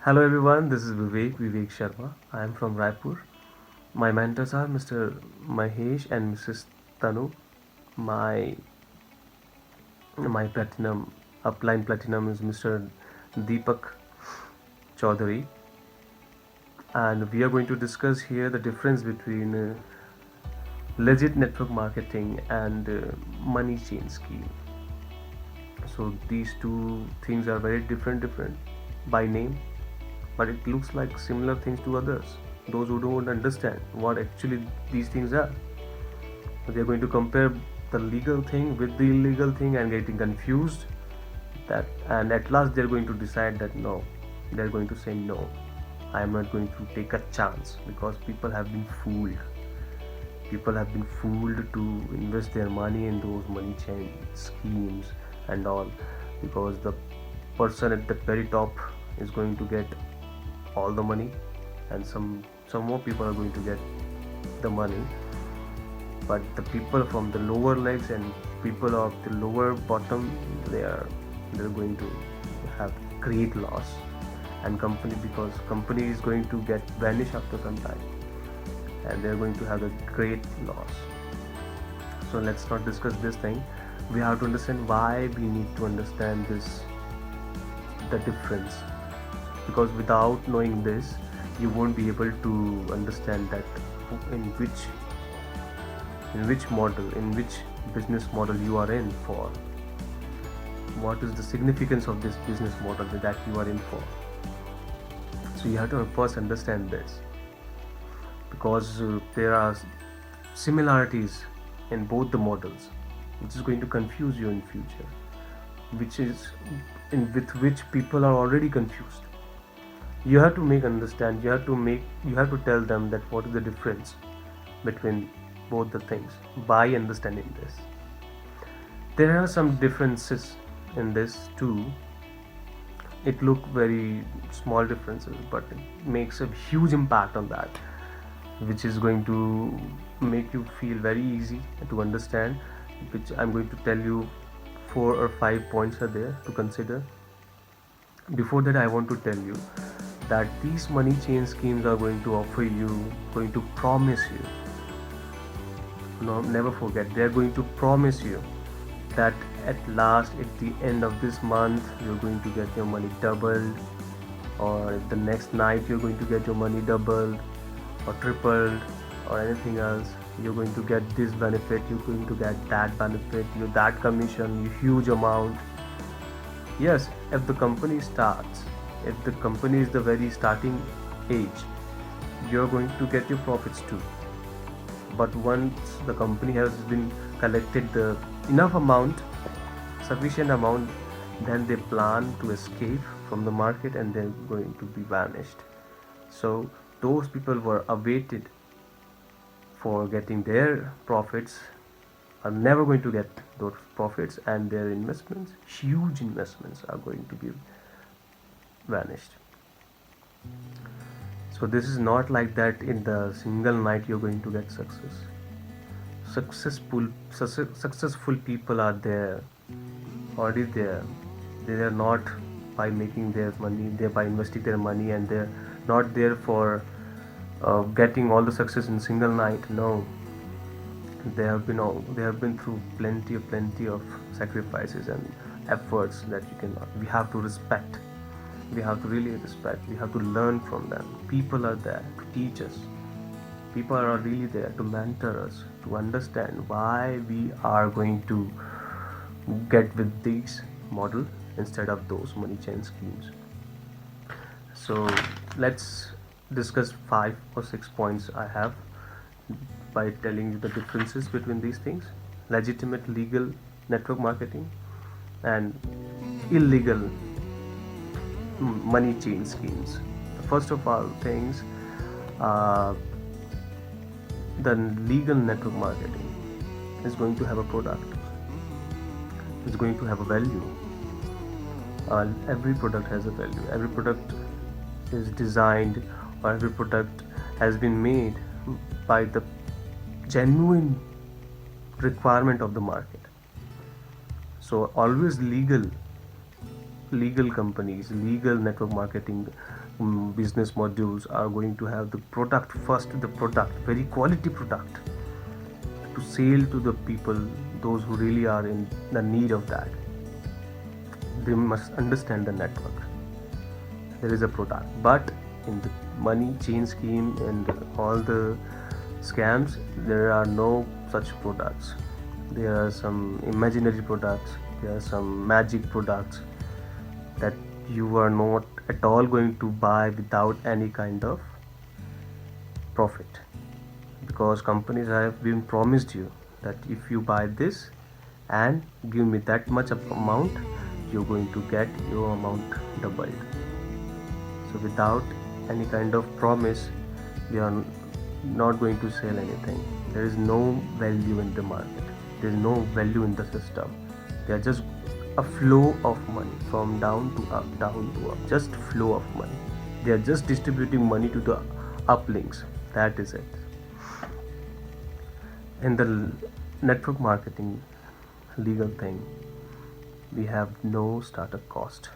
Hello everyone, this is Vivek Sharma. I am from Raipur. My mentors are Mr. Mahesh and Mrs. Tanu. My my platinum upline platinum is Mr. Deepak Chaudhary, and we are going to discuss here the difference between legit network marketing and money chain scheme. So these two things are very different by name, but it looks like similar things to others. Those who don't understand what actually these things are, they're going to compare the legal thing with the illegal thing and getting confused. That and at last they're going to decide that no, they're going to say no. I am not going to take a chance because people have been fooled. People have been fooled to invest their money in those money chain schemes and all, because the person at the very top is going to get all the money, and some more people are going to get the money, but the people from the lower legs and people of the lower bottom, they're going to have great loss. And company, because company is going to get vanish after some time, and they're going to have a great loss. So let's not discuss this thing. We have to understand why we need to understand this, the difference, because without knowing this you won't be able to understand that in which model, in which business model you are in for, what is the significance of this business model that you are in for. So you have to first understand this, because there are similarities in both the models, which is going to confuse you in future, which is in with which people are already confused. You have to make understand, you have to tell them that what is the difference between both the things by understanding this. There are some differences in this too. It look very small differences, but it makes a huge impact on that, which is going to make you feel very easy to understand, which I'm going to tell you. 4 or 5 points are there to consider. Before that, I want to tell you that these money chain schemes are going to offer you, going to promise you, no, never forget, they are going to promise you that at last, at the end of this month, you're going to get your money doubled, or the next night you're going to get your money doubled or tripled, or anything else. You're going to get this benefit, you're going to get that benefit, you that commission, you huge amount. Yes, if the company starts, if the company is the very starting age, you're going to get your profits too. But once the company has been collected the enough amount, sufficient amount, then they plan to escape from the market and they're going to be vanished. So those people were awaited for getting their profits are never going to get those profits, and their investments, huge investments, are going to be vanished. So this is not like that in the single night you're going to get success. Successful people are there, already there. They are not by making their money, they're by investing their money, and they're not there for getting all the success in single night. No, they have been through plenty of sacrifices and efforts that you cannot. We have to respect. We have to really respect. We have to learn from them. People are there to teach us. People are really there to mentor us, to understand why we are going to get with this model instead of those money chain schemes. So let's discuss 5 or 6 points I have by telling you the differences between these things: legitimate legal network marketing and illegal money chain schemes. First of all things, uh, the legal network marketing is going to have a product, is going to have a value. Every product has a value. Every product is designed, or every product has been made by the genuine requirement of the market. So always legal companies, legal network marketing business modules are going to have the product first, the product, very quality product, to sell to the people, those who really are in the need of that. They must understand the network. There is a product, but in the money chain scheme and all the scams, there are no such products. There are some imaginary products, there are some magic products that you are not at all going to buy without any kind of profit, because companies have been promised you that if you buy this and give me that much of amount, you're going to get your amount doubled. So without any kind of promise, they are not going to sell anything. There is no value in the market, there is no value in the system. They are just a flow of money from down to up, down to up, just flow of money. They are just distributing money to the uplinks. That is it. In the network marketing legal thing, we have no startup cost,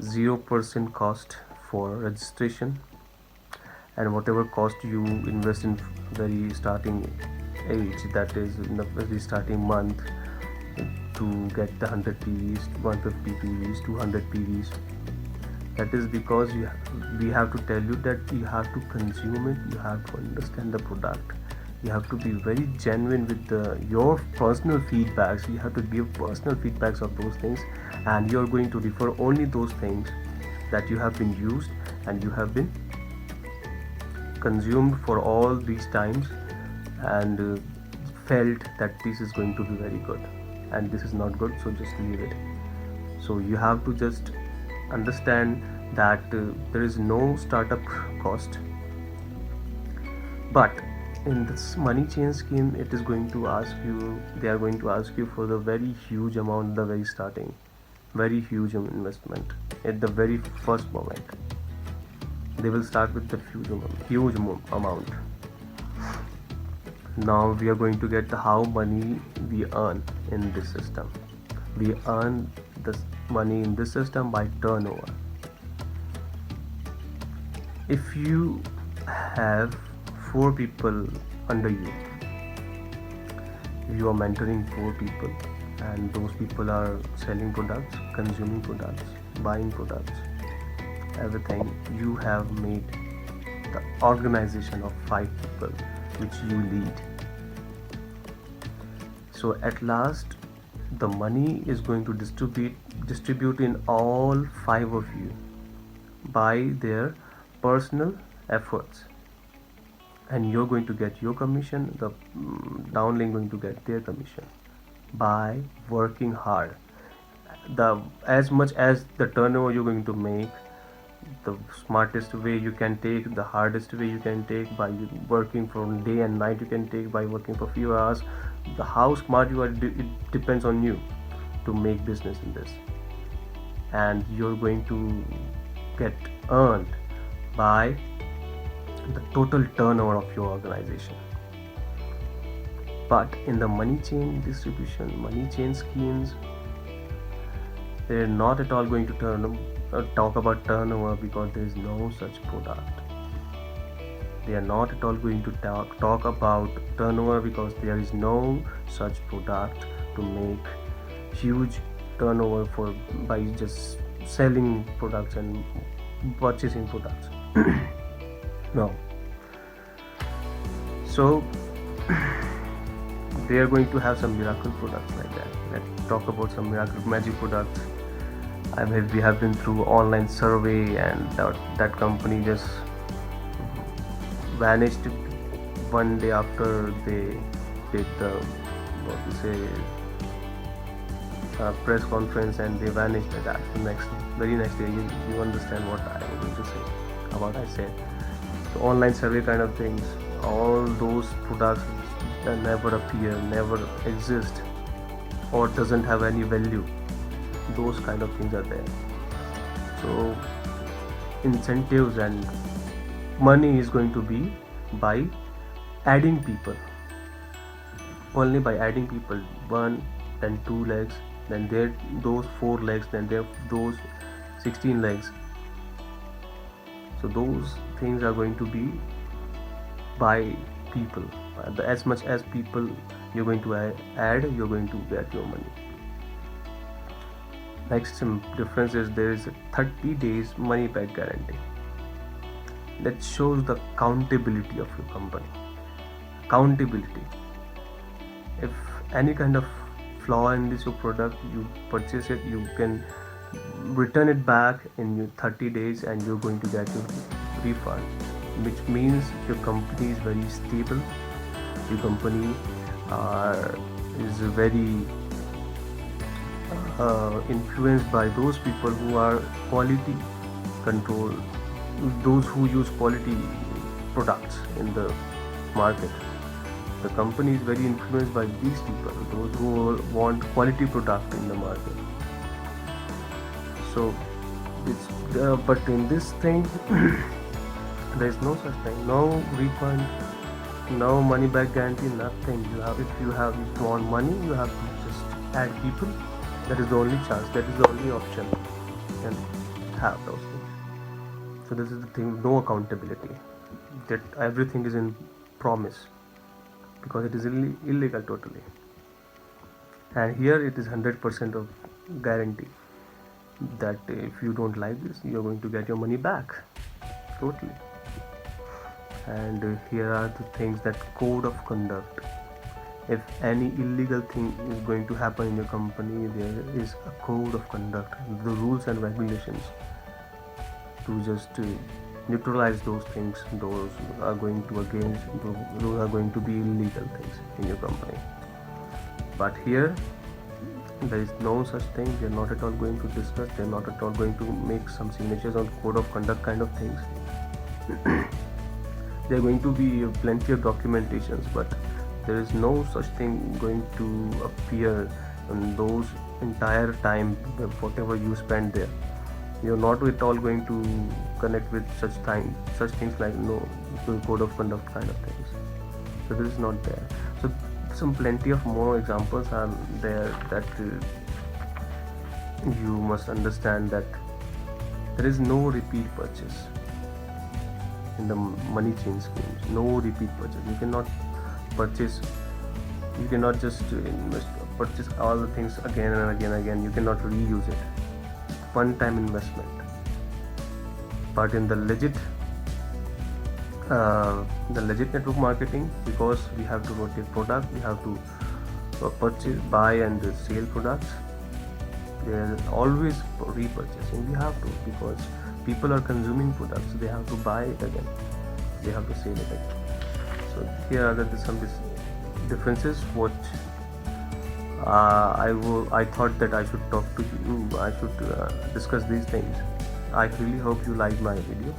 0% cost for registration, and whatever cost you invest in very starting age, that is in the very starting month, to get the 100 PVs, 150 PVs, 200 PVs, that is because we have to tell you that you have to consume it, you have to understand the product, you have to be very genuine with your personal feedbacks. You have to give personal feedbacks of those things, and you are going to refer only those things that you have been used and you have been consumed for all these times, and felt that this is going to be very good and this is not good, so just leave it. So you have to just understand that there is no startup cost, but in this money chain scheme, it is going to ask you, they are going to ask you for the very huge amount, the very starting, very huge investment at the very first moment. They will start with the huge amount. Now we are going to get the how money we earn in this system. We earn this money in this system by turnover. If you have 4 people under you, you are mentoring 4 people, and those people are selling products, consuming products, buying products, everything. You have made the organization of 5 people which you lead. So at last, the money is going to distribute in all 5 of you by their personal efforts, and you're going to get your commission, the downlink going to get their commission by working hard. The as much as the turnover you're going to make, the smartest way you can take, the hardest way you can take, by working from day and night, you can take by working for few hours. The how smart you are, it depends on you to make business in this, and you're going to get earned by the total turnover of your organization. But in the money chain distribution, money chain schemes, they're not at all going to talk about turnover, because there is no such product. They are not at all going to talk about turnover, because there is no such product to make huge turnover for by just selling products and purchasing products. No. So they are going to have some miracle products like that. Let's talk about some miracle magic products. I mean, we have been through online survey, and that company just vanished one day after they did the press conference, and they vanished at that. The very next day, you understand what I am going to say about. I said the online survey kind of things, all those products that never appear, never exist, or doesn't have any value, those kind of things are there. So incentives and money is going to be by adding people, only by adding people, 1, then 2 legs, then there those 4 legs, then there those 16 legs. So those things are going to be by people. As much as people you're going to add, you're going to get your money. Next difference is there is a 30 days money back guarantee. That shows the accountability of your company. Accountability. If any kind of flaw in this your product, you purchase it, you can return it back in your 30 days and you're going to get your refund, which means your company is very stable. Your company is very influenced by those people who are quality control, those who use quality products in the market. The company is very influenced by these people, those who want quality product in the market. So but in this thing there is no such thing, no refund, no money back guarantee, nothing. If you want money, you have to just add people. That is the only chance, that is the only option you can have those things. So this is the thing, no accountability, that everything is in promise, because it is illegal totally. And here it is 100% of guarantee that if you don't like this, you're going to get your money back totally. And here are the things, that code of conduct. If any illegal thing is going to happen in your company, there is a code of conduct, the rules and regulations to just neutralize those things. Those are going to be illegal things in your company. But here there is no such thing. They're not at all going to discuss, they're not at all going to make some signatures on code of conduct kind of things. There are going to be plenty of documentations, but there is no such thing going to appear in those entire time, whatever you spend there. You're not at all going to connect with such things like no code of conduct kind of things. So this is not there. So some plenty of more examples are there that you must understand, that there is no repeat purchase in the money chain schemes. No repeat purchase. You cannot just purchase all the things again and again. You cannot reuse it. One time investment. But in the legit network marketing, because we have to rotate product, we have to purchase, buy and sell products, there is always repurchasing. We have to, because people are consuming products, they have to buy it again, they have to sell it again. So here are some differences what I thought that I should talk to you, I should discuss these things. I really hope you like my video.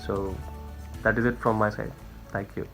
So that is it from my side. Thank you.